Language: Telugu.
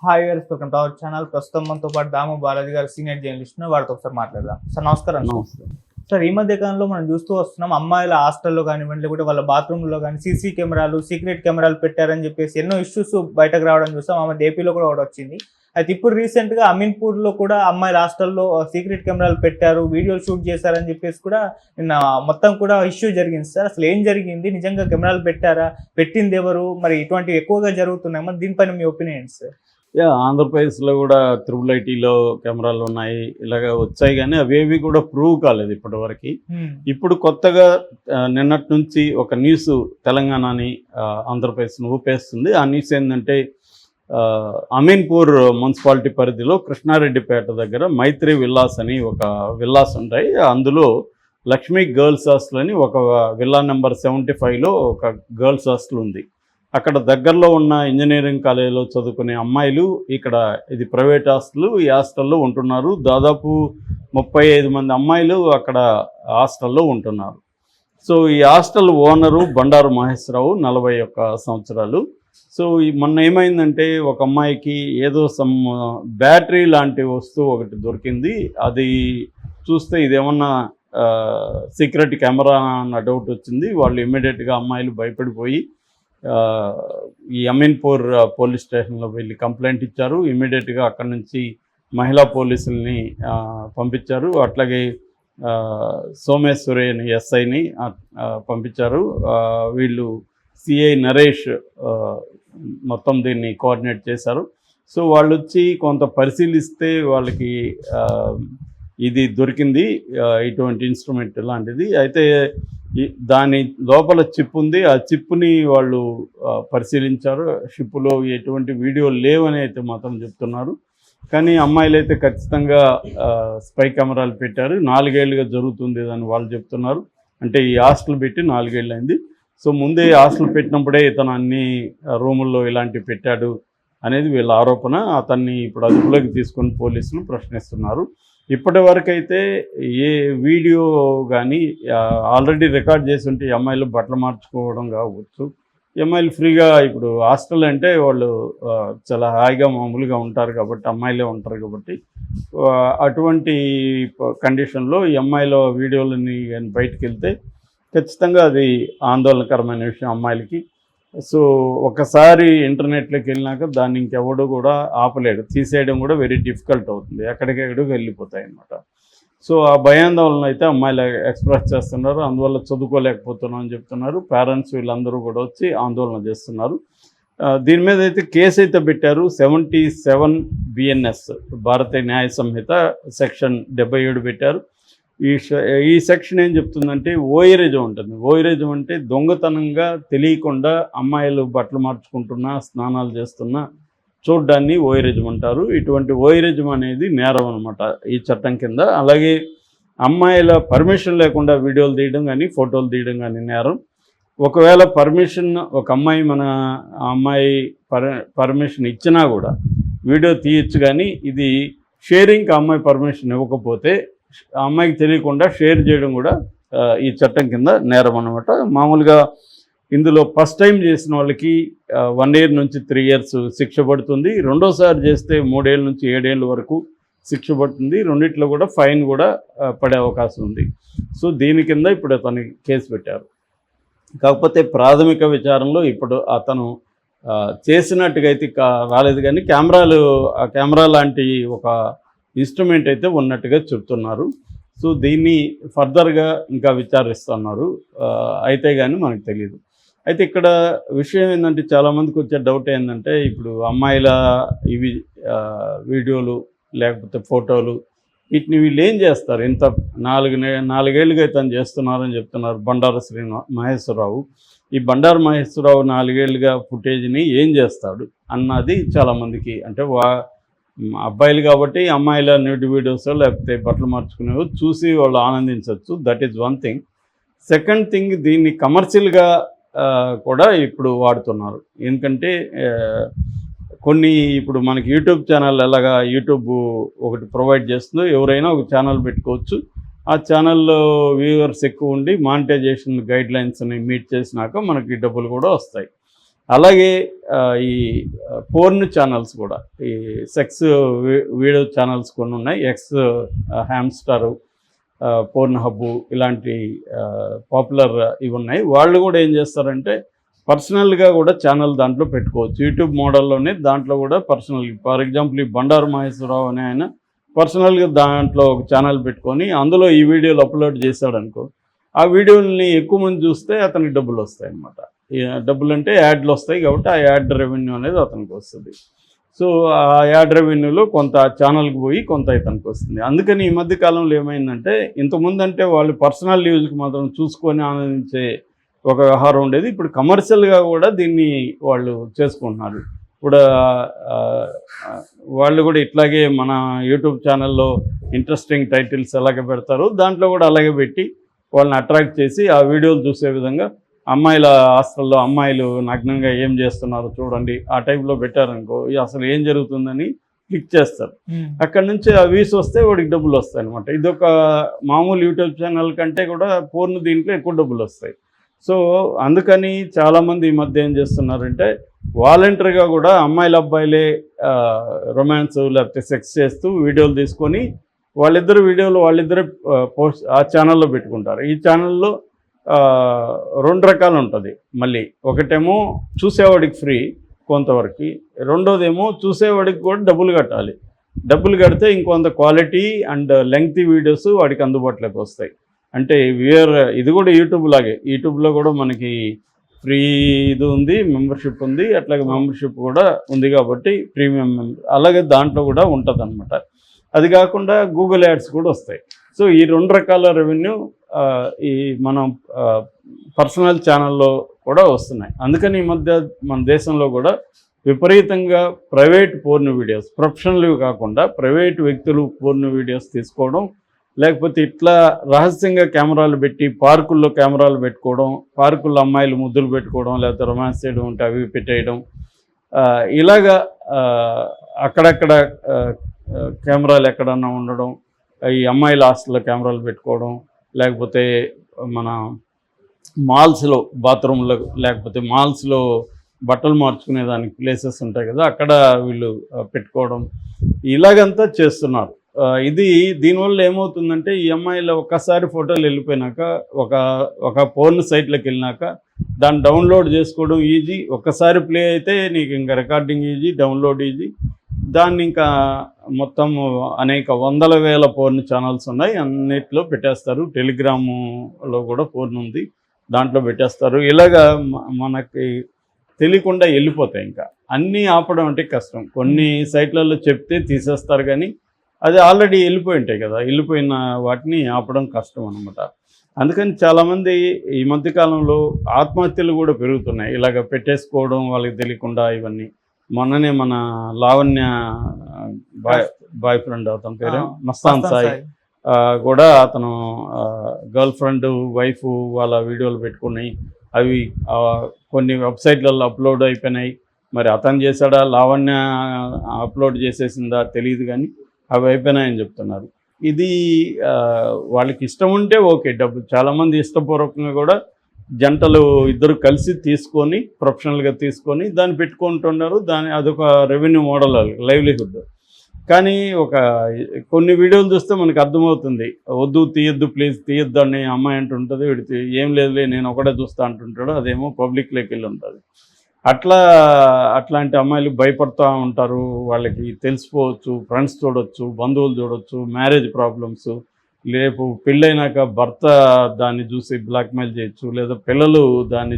హాయ్ గారు, వెల్కమ్ టు అవర్ ఛానల్. ప్రస్తుతం మనతో పాటు దాము బాలాజీ గారు సీనియర్ జర్నలిస్ట్, వారితో ఒకసారి మాట్లాడదాం. సార్ నమస్కారం. సార్, ఈ మధ్య కాలంలో మనం చూస్తూ వస్తున్నాం, అమ్మాయిల హాస్టల్లో కానివ్వండి, లేకపోతే వాళ్ళ బాత్రూంలో కానీ సీసీ కెమెరాలు, సీక్రెట్ కెమెరాలు పెట్టారని చెప్పేసి ఎన్నో ఇష్యూస్ బయటకు రావడం చూస్తాం. ఆమె ఏపీలో కూడా ఒకటి వచ్చింది. అయితే ఇప్పుడు రీసెంట్గా అమీన్పూర్లో కూడా అమ్మాయిల హాస్టల్లో సీక్రెట్ కెమెరాలు పెట్టారు, వీడియోలు షూట్ చేశారని చెప్పేసి కూడా నిన్న మొత్తం కూడా ఇష్యూ జరిగింది. సార్, అసలు ఏం జరిగింది? నిజంగా కెమెరాలు పెట్టారా? పెట్టింది ఎవరు? మరి ఇటువంటివి ఎక్కువగా జరుగుతున్నాయి. మరి దీనిపైన మీ ఒపీనియన్ సార్? ఆంధ్రప్రదేశ్లో కూడా త్రిబుల్ ఐటీలో కెమెరాలు ఉన్నాయి, ఇలాగ వచ్చాయి, కానీ అవేవి కూడా ప్రూవ్ కాలేదు ఇప్పటివరకు. ఇప్పుడు కొత్తగా నిన్నటి నుంచి ఒక న్యూస్ తెలంగాణని ఆంధ్రప్రదేశ్ని ఊపేస్తుంది. ఆ న్యూస్ ఏంటంటే, అమీన్పూర్ మున్సిపాలిటీ పరిధిలో కృష్ణారెడ్డిపేట దగ్గర మైత్రి విల్లాస్ అని ఒక విల్లాస్ ఉంటాయి. అందులో లక్ష్మీ గర్ల్స్ హాస్టల్ అని ఒక విల్లా నెంబర్ 75లో ఒక గర్ల్స్ హాస్టల్ ఉంది. అక్కడ దగ్గరలో ఉన్న ఇంజనీరింగ్ కాలేజీలో చదువుకునే అమ్మాయిలు, ఇక్కడ ఇది ప్రైవేట్ హాస్టల్, ఈ హాస్టల్లో ఉంటున్నారు. దాదాపు 35 మంది అమ్మాయిలు అక్కడ హాస్టల్లో ఉంటున్నారు. సో ఈ హాస్టల్ ఓనరు బండారు మహేశ్వరరావు, 41 సంవత్సరాలు. సో మొన్న ఏమైందంటే, ఒక అమ్మాయికి ఏదో సమ్ బ్యాటరీ లాంటి వస్తువు ఒకటి దొరికింది. అది చూస్తే ఇదేమన్నా సీక్రెట్ కెమెరా అన్న డౌట్ వచ్చింది. వాళ్ళు ఇమ్మీడియట్గా అమ్మాయిలు భయపడిపోయి ఈ అమీన్పూర్ పోలీస్ స్టేషన్లో వెళ్ళి కంప్లైంట్ ఇచ్చారు. ఇమ్మీడియట్గా అక్కడి నుంచి మహిళా పోలీసుల్ని పంపించారు. అట్లాగే సోమేశ్వరి అని ఎస్ఐని పంపించారు. వీళ్ళు సిఐ నరేష్ మొత్తం దీన్ని కోఆర్డినేట్ చేశారు. సో వాళ్ళు వచ్చి కొంత పరిశీలిస్తే వాళ్ళకి ఇది దొరికింది, ఇటువంటి ఇన్స్ట్రుమెంట్ లాంటిది. అయితే దాని లోపల చిప్ ఉంది. ఆ చిప్ని వాళ్ళు పరిశీలించారు. షిప్లో ఎటువంటి వీడియోలు లేవని అయితే మాత్రం చెప్తున్నారు. కానీ అమ్మాయిలు అయితే ఖచ్చితంగా స్పై కెమెరాలు పెట్టారు. 4 ఏళ్ళుగా జరుగుతుంది అని వాళ్ళు చెప్తున్నారు. అంటే ఈ హాస్టల్ పెట్టి 4 ఏళ్ళు అయింది. సో ముందే హాస్టల్ పెట్టినప్పుడే ఇతను అన్ని రూముల్లో ఇలాంటివి పెట్టాడు అనేది వీళ్ళ ఆరోపణ. అతన్ని ఇప్పుడు అదుపులోకి తీసుకుని పోలీసులు ప్రశ్నిస్తున్నారు. ఇప్పటి వరకు అయితే ఏ వీడియో కానీ ఆల్రెడీ రికార్డ్ చేసి ఉంటే అమ్మాయిలు బట్టలు మార్చుకోవడం కావచ్చు. అమ్మాయిలు ఫ్రీగా, ఇప్పుడు హాస్టల్ అంటే వాళ్ళు చాలా హాయిగా మామూలుగా ఉంటారు కాబట్టి, అమ్మాయిలే ఉంటారు కాబట్టి, అటువంటి కండిషన్లో ఈ అమ్మాయిల వీడియోలని కానీ బయటకు వెళ్తే ఖచ్చితంగా అది ఆందోళనకరమైన విషయం అమ్మాయిలకి. సో ఒకసారి ఇంటర్నెట్లోకి వెళ్ళినాక దాన్ని ఇంకెవడు కూడా ఆపలేడు, తీసేయడం కూడా వెరీ డిఫికల్ట్ అవుతుంది, ఎక్కడికెక్కడికి వెళ్ళిపోతాయి అన్నమాట. సో ఆ భయాందోళన అయితే అమ్మాయిలు ఎక్స్ప్రెస్ చేస్తున్నారు. అందువల్ల చదువుకోలేకపోతున్నాం అని చెప్తున్నారు. పేరెంట్స్ వీళ్ళందరూ కూడా వచ్చి ఆందోళన చేస్తున్నారు. దీని మీద అయితే కేసు అయితే పెట్టారు. 77 BNS భారతీయ న్యాయ సంహిత సెక్షన్ 77 పెట్టారు. ఈ సెక్షన్ ఏం చెప్తుందంటే, ఓయరిజం ఉంటుంది. ఓయరిజం అంటే దొంగతనంగా తెలియకుండా అమ్మాయిలు బట్టలు మార్చుకుంటున్నా, స్నానాలు చేస్తున్నా చూడ్డాన్ని ఓయరిజం అంటారు. ఇటువంటి ఓయరిజం అనేది నేరం అనమాట ఈ చట్టం కింద. అలాగే అమ్మాయిల పర్మిషన్ లేకుండా వీడియోలు తీయడం కానీ, ఫోటోలు తీయడం కానీ నేరం. ఒకవేళ పర్మిషన్, ఒక అమ్మాయి మన అమ్మాయి పర్మిషన్ ఇచ్చినా కూడా వీడియో తీయచ్చు. కానీ ఇది షేరింగ్కి అమ్మాయి పర్మిషన్ ఇవ్వకపోతే ఆ అమ్మాయికి తెలియకుండా షేర్ చేయడం కూడా ఈ చట్టం కింద నేరం అన్నమాట. మామూలుగా ఇందులో ఫస్ట్ టైం చేసిన వాళ్ళకి 1 year నుంచి 3 years శిక్ష పడుతుంది. రెండోసారి చేస్తే 3 ఏళ్ళ నుంచి 7 ఏళ్ళ వరకు శిక్ష పడుతుంది. రెండిట్లో కూడా ఫైన్ కూడా పడే అవకాశం ఉంది. సో దీని కింద ఇప్పుడు అతను కేసు పెట్టారు. కాకపోతే ప్రాథమిక విచారణలో ఇప్పుడు అతను చేసినట్టుగా అయితే రాలేదు, కానీ కెమెరా లాంటి ఒక ఇన్స్ట్రుమెంట్ అయితే ఉన్నట్టుగా చెప్తున్నారు. సో దీన్ని ఫర్దర్గా ఇంకా విచారిస్తున్నారు. అయితే కానీ మనకు తెలియదు. అయితే ఇక్కడ విషయం ఏంటంటే, చాలామందికి వచ్చే డౌట్ ఏంటంటే, ఇప్పుడు అమ్మాయిల ఇవి వీడియోలు లేకపోతే ఫోటోలు, వీటిని వీళ్ళు ఏం చేస్తారు? ఇంత 4 ఏళ్ళుగా తను చేస్తున్నారని చెప్తున్నారు బండారు మహేశ్వరరావు. ఈ బండారు మహేశ్వరరావు 4 ఏళ్ళుగా ఫుటేజ్ని ఏం చేస్తాడు అన్నది చాలామందికి, అంటే అబ్బాయిలు కాబట్టి అమ్మాయిల న్యూడ్ వీడియోస్ లేకపోతే బట్టలు మార్చుకునేవి చూసి వాళ్ళు ఆనందించవచ్చు. That is one thing. Second thing, దీన్ని కమర్షియల్గా కూడా ఇప్పుడు వాడుతున్నారు. ఎందుకంటే కొన్ని ఇప్పుడు మనకి యూట్యూబ్ ఛానల్ ఎలాగా యూట్యూబ్ ఒకటి ప్రొవైడ్ చేస్తుందో, ఎవరైనా ఒక ఛానల్ పెట్టుకోవచ్చు. ఆ ఛానల్లో వ్యూవర్స్ ఎక్కువ ఉండి మానిటైజేషన్ గైడ్లైన్స్ని మీట్ చేసినాక మనకి డబ్బులు కూడా వస్తాయి. అలాగే ఈ పోర్న్ ఛానల్స్ కూడా, ఈ సెక్స్ వీడియో ఛానల్స్ కొన్ని ఉన్నాయి. ఎక్స్ హ్యామ్స్టరు, పోర్న్ హబ్బు ఇలాంటి పాపులర్ ఇవి ఉన్నాయి. వాళ్ళు కూడా ఏం చేస్తారంటే పర్సనల్గా కూడా ఛానల్ దాంట్లో పెట్టుకోవచ్చు. యూట్యూబ్ మోడల్లోనే దాంట్లో కూడా పర్సనల్, ఫర్ ఎగ్జాంపుల్ ఈ బండారు మహేశ్వరరావు అనే ఆయన పర్సనల్గా దాంట్లో ఒక ఛానల్ పెట్టుకొని అందులో ఈ వీడియోలు అప్లోడ్ చేశాడు అనుకో, ఆ వీడియోని ఎక్కువ మంది చూస్తే అతనికి డబ్బులు వస్తాయి అన్నమాట. డబ్బులు అంటే యాడ్లు వస్తాయి కాబట్టి ఆ యాడ్ రెవెన్యూ అనేది అతనికి వస్తుంది. సో ఆ యాడ్ రెవెన్యూలో కొంత ఛానల్కి పోయి కొంత ఇతనికి వస్తుంది. అందుకని ఈ మధ్య కాలంలో ఏమైందంటే, ఇంతకుముందు అంటే వాళ్ళు పర్సనల్ యూజ్కి మాత్రం చూసుకొని ఆనందించే ఒక వ్యవహారం ఉండేది. ఇప్పుడు కమర్షియల్గా కూడా దీన్ని వాళ్ళు చేసుకుంటున్నారు. ఇప్పుడు వాళ్ళు కూడా ఇట్లాగే మన యూట్యూబ్ ఛానల్లో ఇంట్రెస్టింగ్ టైటిల్స్ ఎలాగే పెడతారో దాంట్లో కూడా అలాగే పెట్టి వాళ్ళని అట్రాక్ట్ చేసి ఆ వీడియోలు చూసే విధంగా, అమ్మాయిల హాస్టల్లో అమ్మాయిలు నగ్నంగా ఏం చేస్తున్నారో చూడండి ఆ టైప్లో పెట్టారనుకో, అసలు ఏం జరుగుతుందని క్లిక్ చేస్తారు. అక్కడ నుంచి ఆ వ్యూస్ వస్తే వాడికి డబ్బులు వస్తాయి అనమాట. ఇదొక మామూలు యూట్యూబ్ ఛానల్ కంటే కూడా పోర్న్ దీంట్లో ఎక్కువ డబ్బులు వస్తాయి. సో అందుకని చాలామంది ఈ మధ్య ఏం చేస్తున్నారంటే వాలంటరీగా కూడా అమ్మాయిల అబ్బాయిలే రొమాన్స్ లేకపోతే సెక్స్ చేస్తూ వీడియోలు తీసుకొని వాళ్ళిద్దరు వీడియోలు వాళ్ళిద్దరే పోస్ట్ ఆ ఛానల్లో పెట్టుకుంటారు. ఈ ఛానల్లో 2 రకాలు ఉంటుంది. మళ్ళీ ఒకటేమో చూసేవాడికి ఫ్రీ కొంతవరకు, రెండోదేమో చూసేవాడికి కూడా డబ్బులు కట్టాలి. డబ్బులు కడితే ఇంకొంత క్వాలిటీ అండ్ లెంగ్తీ వీడియోస్ వాడికి అందుబాటులోకి వస్తాయి. అంటే ఇది కూడా యూట్యూబ్ లాగే, యూట్యూబ్లో కూడా మనకి ఫ్రీ ఇది ఉంది, మెంబర్షిప్ ఉంది, అట్లాగే మెంబర్షిప్ కూడా ఉంది కాబట్టి ప్రీమియం అలాగే దాంట్లో కూడా ఉంటుంది అనమాట. అది కాకుండా గూగుల్ యాడ్స్ కూడా వస్తాయి. సో ఈ 2 రకాల రెవెన్యూ ఈ మనం పర్సనల్ ఛానల్లో కూడా వస్తున్నాయి. అందుకని ఈ మధ్య మన దేశంలో కూడా విపరీతంగా ప్రైవేట్ పోర్న్ వీడియోస్, ప్రొఫెషనల్ కాకుండా ప్రైవేట్ వ్యక్తులు పోర్న్ వీడియోస్ తీసుకోవడం, లేకపోతే ఇట్లా రహస్యంగా కెమెరాలు పెట్టి పార్కుల్లో కెమెరాలు పెట్టుకోవడం, పార్కుల్లో అమ్మాయిలు ముద్దులు పెట్టుకోవడం, లేకపోతే రొమాన్స్ చేయడం ఉంటే అవి పెట్టేయడం, ఇలాగా అక్కడక్కడ కెమెరాలు ఎక్కడన్నా ఉండడం, ఈ అమ్మాయిల హాస్టల్లో కెమెరాలు పెట్టుకోవడం, లేకపోతే మన మాల్స్లో బాత్రూంలో, లేకపోతే మాల్స్లో బట్టలు మార్చుకునే దానికి ప్లేసెస్ ఉంటాయి కదా, అక్కడ వీళ్ళు పెట్టుకోవడం, ఇలాగంతా చేస్తున్నారు. దీనివల్ల ఏమవుతుందంటే ఈ అమ్మాయిలు ఒక్కసారి ఫోటోలు వెళ్ళిపోయినాక ఒక పోర్న్ సైట్లోకి వెళ్ళినాక దాన్ని డౌన్లోడ్ చేసుకోవడం ఈజీ. ఒక్కసారి ప్లే అయితే నీకు ఇంకా రికార్డింగ్ ఈజీ, డౌన్లోడ్ ఈజీ. దాన్ని ఇంకా మొత్తం అనేక వందల వేల పోర్న్ ఛానల్స్ ఉన్నాయి, అన్నిట్లో పెట్టేస్తారు. టెలిగ్రాములో కూడా పోర్న్ ఉంది, దాంట్లో పెట్టేస్తారు. ఇలాగా మనకి తెలియకుండా వెళ్ళిపోతాయి. ఇంకా అన్నీ ఆపడం అంటే కష్టం. కొన్ని సైట్లలో చెప్తే తీసేస్తారు, కానీ అది ఆల్రెడీ వెళ్ళిపోయి ఉంటాయి కదా, వెళ్ళిపోయిన వాటిని ఆపడం కష్టం అనమాట. అందుకని చాలామంది ఈ మధ్యకాలంలో ఆత్మహత్యలు కూడా పెరుగుతున్నాయి, ఇలాగ పెట్టేసుకోవడం వాళ్ళకి తెలియకుండా. ఇవన్నీ మొన్ననే మన లావణ్య బాయ్ ఫ్రెండ్, అతని పేరు మస్తాన్ సాయి, కూడా అతను గర్ల్ ఫ్రెండ్ వైఫ్ వాళ్ళ వీడియోలు పెట్టుకున్నాయి. అవి కొన్ని వెబ్సైట్లలో అప్లోడ్ అయిపోయినాయి. మరి అతను చేశాడా, లావణ్య అప్లోడ్ చేసేసిందా తెలియదు, కానీ అవి అయిపోయినాయని చెప్తున్నారు. ఇది వాళ్ళకి ఇష్టం ఉంటే ఓకే, డబ్బు చాలామంది ఇష్టపూర్వకంగా కూడా జంటలు ఇద్దరు కలిసి తీసుకొని ప్రొఫెషనల్గా తీసుకొని దాన్ని పెట్టుకుంటున్నారు. అదొక రెవెన్యూ మోడల్, లైవ్లీహుడ్. కానీ కొన్ని వీడియోలు చూస్తే మనకు అర్థమవుతుంది, వద్దు తీయొద్దు ప్లీజ్ తీయొద్దు అని అమ్మాయి అంటుంటుంది, వీడికి ఏం లేదులే నేను ఒకటే చూస్తా అంటుంటాడు, అదేమో పబ్లిక్లోకి వెళ్ళి ఉంటుంది. అట్లాంటి అమ్మాయిలు భయపడుతూ ఉంటారు, వాళ్ళకి తెలిసిపోవచ్చు, ఫ్రెండ్స్ చూడొచ్చు, బంధువులు చూడొచ్చు, మ్యారేజ్ ప్రాబ్లమ్స్, రేపు పెళ్ళైనాక భర్త దాన్ని చూసి బ్లాక్మెయిల్ చేయొచ్చు, లేదా పిల్లలు దాన్ని